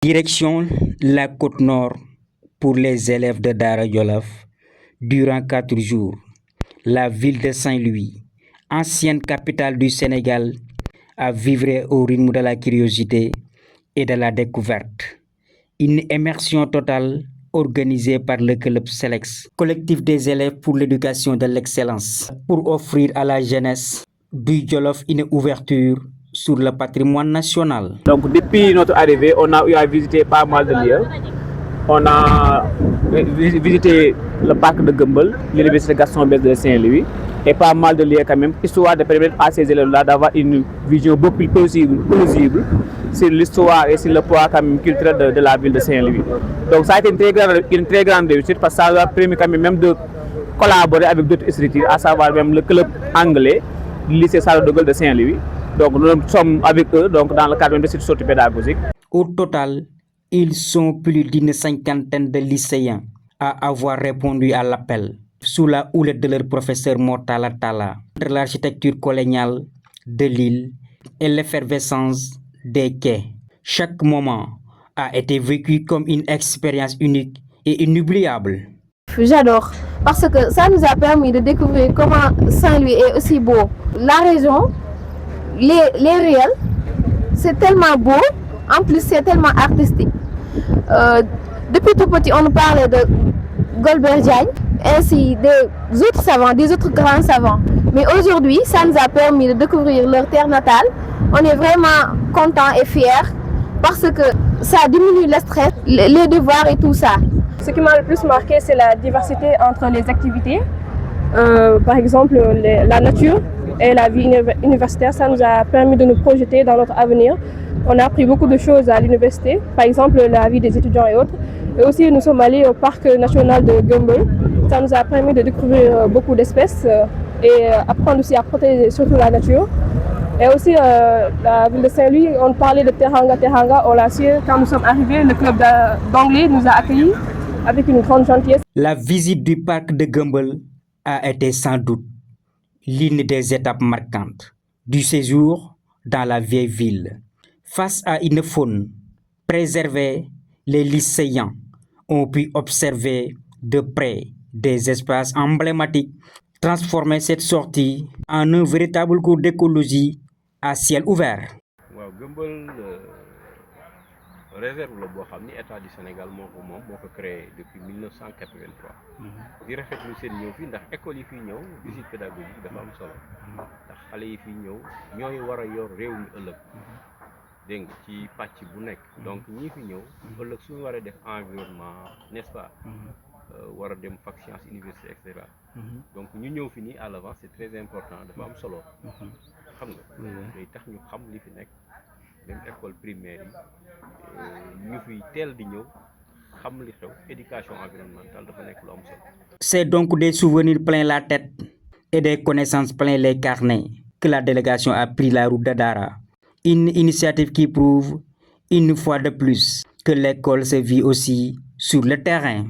Direction la côte nord pour les élèves de Dara Jolof durant 4 jours. La ville de Saint-Louis, ancienne capitale du Sénégal, a vivré au rythme de la curiosité et de la découverte. Une immersion totale organisée par le club Selex, collectif des élèves pour l'éducation de l'excellence, pour offrir à la jeunesse du Jolof une ouverture sur le patrimoine national. Donc depuis notre arrivée, on a eu à visiter pas mal de lieux. On a visité le parc de Gumbel, l'université Gaston Berger de Saint-Louis, et pas mal de lieux quand même, histoire de permettre à ces élèves-là d'avoir une vision beaucoup plus plausible sur l'histoire et sur le poids quand même culturel de la ville de Saint-Louis. Donc ça a été une très grande réussite parce que ça a permis quand même de collaborer avec d'autres structures, à savoir même le club anglais, le lycée Charles de Gaulle de Saint-Louis. Donc nous sommes avec eux donc, dans le cadre de cette sortie pédagogique. Au total, ils sont plus d'une cinquantaine de lycéens à avoir répondu à l'appel sous la houlette de leur professeur Mortala Talla, entre l'architecture coloniale de l'île et l'effervescence des quais. Chaque moment a été vécu comme une expérience unique et inoubliable. J'adore, parce que ça nous a permis de découvrir comment Saint-Louis est aussi beau. La région, les ruelles, c'est tellement beau, en plus c'est tellement artistique. Depuis tout petit, on nous parlait de Golbert Diagne, ainsi des autres savants, des autres grands savants. Mais aujourd'hui, ça nous a permis de découvrir leur terre natale. On est vraiment contents et fiers parce que ça diminue le stress, les devoirs et tout ça. Ce qui m'a le plus marqué, c'est la diversité entre les activités. Par exemple, la nature et la vie universitaire, ça nous a permis de nous projeter dans notre avenir. On a appris beaucoup de choses à l'université, par exemple la vie des étudiants et autres. Et aussi, nous sommes allés au parc national de Gumbel. Ça nous a permis de découvrir beaucoup d'espèces et apprendre aussi à protéger surtout la nature. Et aussi, la ville de Saint-Louis, on parlait de Teranga, on l'a su. Quand nous sommes arrivés, le club d'anglais nous a accueillis avec une grande gentillesse. La visite du parc de Gumbel a été sans doute l'une des étapes marquantes du séjour dans la vieille ville. Face à une faune préservée, les lycéens ont pu observer de près des espaces emblématiques, transformer cette sortie en un véritable cours d'écologie à ciel ouvert. Waaw Gumbel réserve la boo xam ni état du Sénégal moo ko créé depuis 1983. di rafetlu seen ñëw fii ndax école yi fii ñëw visite pédagogique dafa am solo ndax xale yi fii ñëw ñooy war a yor réew mi ëllëg dégg nga ci pàcc bu nekk donc ñii fi ñëw ëllëg suñu war a def environnement n'est-ce pas war a dem fac science université et cetera donc ñu ñëw fi nii à l'avance c'est très important dafa am solo xam nga day tax ñu xam li fi nekk même école primaire yi ñu fi teel di ñëw xam li xew éducation environnementale dafa nekk lu am solo. C'est donc des souvenirs plein la tête et des connaissances plein les carnets que la délégation a pris la route de Dara. Une initiative qui prouve une fois de plus que l'école se vit aussi sur le terrain.